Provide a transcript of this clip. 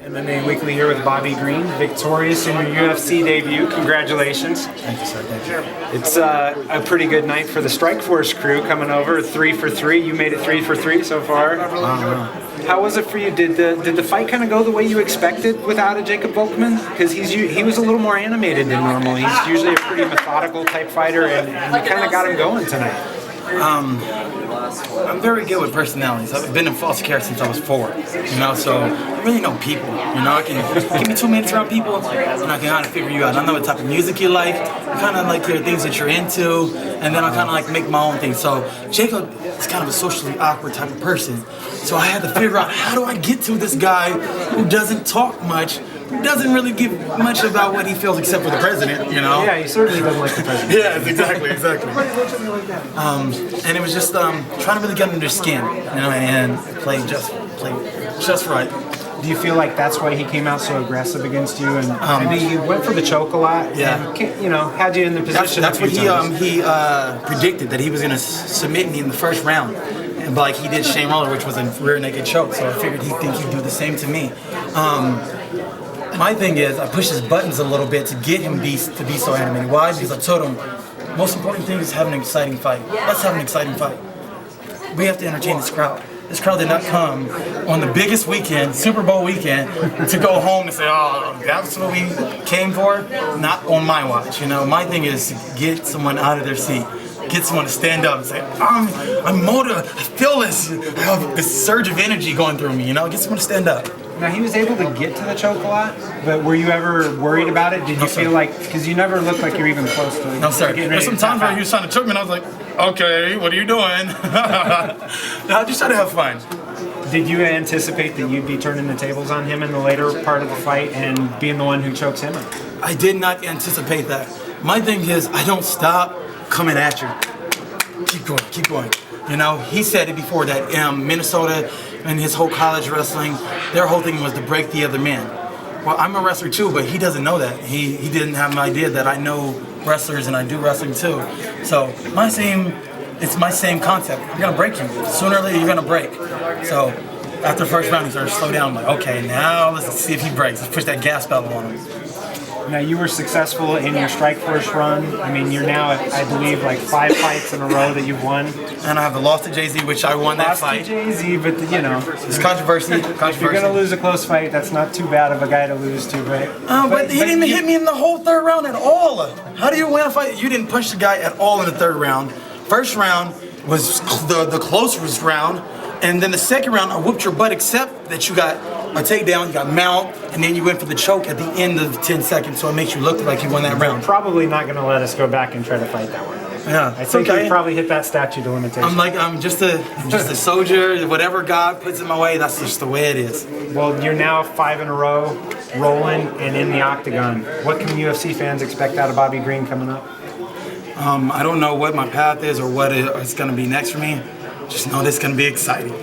MMA Weekly here with Bobby Green, victorious in your UFC debut. Congratulations. Thank you, sir. Thank you. It's a pretty good night for the Strikeforce crew coming over, 3 for 3. You made it 3 for 3 so far. How was it for you? Did the fight kind of go the way you expected without a Jacob Volkman? Because he was a little more animated than normal. He's usually a pretty methodical type fighter, and you kind of got him going tonight. I'm very good with personalities. I've been in foster care since I was 4, so I really know people. I can give me 2 minutes around people, and I can kind of figure you out. I know what type of music you like, kind of like your things that you're into, and then I kind of like make my own thing. So Jacob is kind of a socially awkward type of person, so I had to figure out how do I get to this guy who doesn't talk much, who doesn't really give much about what he feels except for the president, Yeah, he certainly doesn't like the president. Yeah, exactly. And it was just trying to really get under their skin, and play just right. Do you feel like that's why he came out so aggressive against you? And maybe he went for the choke a lot. Yeah. And, had you in the position. That's what he predicted, that he was going to submit me in the first round. But he did Shane Roller, which was a rear naked choke. So I figured he'd do the same to me. My thing is, I pushed his buttons a little bit to get him to be so animated. Why? Because I told him, most important thing is having an exciting fight. Let's have an exciting fight. We have to entertain this crowd. This crowd did not come on the biggest weekend, Super Bowl weekend, to go home and say, oh, that's what we came for? Not on my watch. My thing is to get someone out of their seat. Get someone to stand up and say, I'm motivated, I feel this. I have this surge of energy going through me, Get someone to stand up. Now, he was able to get to the choke a lot, but were you ever worried about it? Did you feel like, because you never looked like you're even close to it. No, sir. There's some times where he was trying to choke me and I was like, okay, what are you doing? No, just try to have fun. Did you anticipate that you'd be turning the tables on him in the later part of the fight and being the one who chokes him? I did not anticipate that. My thing is, I don't stop coming at you. Keep going. He said it before that Minnesota and his whole college wrestling, their whole thing was to break the other man. Well, I'm a wrestler too, but he doesn't know that. He didn't have an idea that I know wrestlers and I do wrestling too. So it's my same concept. I'm gonna break you. Sooner or later, you're gonna break. So after the first round, he started to slow down. I'm like, okay, now let's see if he breaks. Let's push that gas pedal on him. Now, you were successful in your Strikeforce run. I mean, you're now at, I believe, like 5 fights in a row that you've won. And I have the loss to Jay-Z, which I won that fight. Lost to Jay-Z, but, It's controversy. If you're going to lose a close fight, that's not too bad of a guy to lose to, right? But he didn't hit me in the whole 3rd round at all. How do you win a fight? You didn't punch the guy at all in the 3rd round. First round was the closest round. And then the 2nd round, I whooped your butt, except that you got a takedown, you got mount, and then you went for the choke at the end of the 10 seconds, so it makes you look like you won that round. Probably not going to let us go back and try to fight that one. Yeah, I think you probably hit that statute of limitations. I'm just a soldier. Whatever God puts in my way, that's just the way it is. Well, you're now 5 in a row, rolling, and in the octagon. What can UFC fans expect out of Bobby Green coming up? I don't know what my path is or what it's going to be next for me. Just know this is going to be exciting.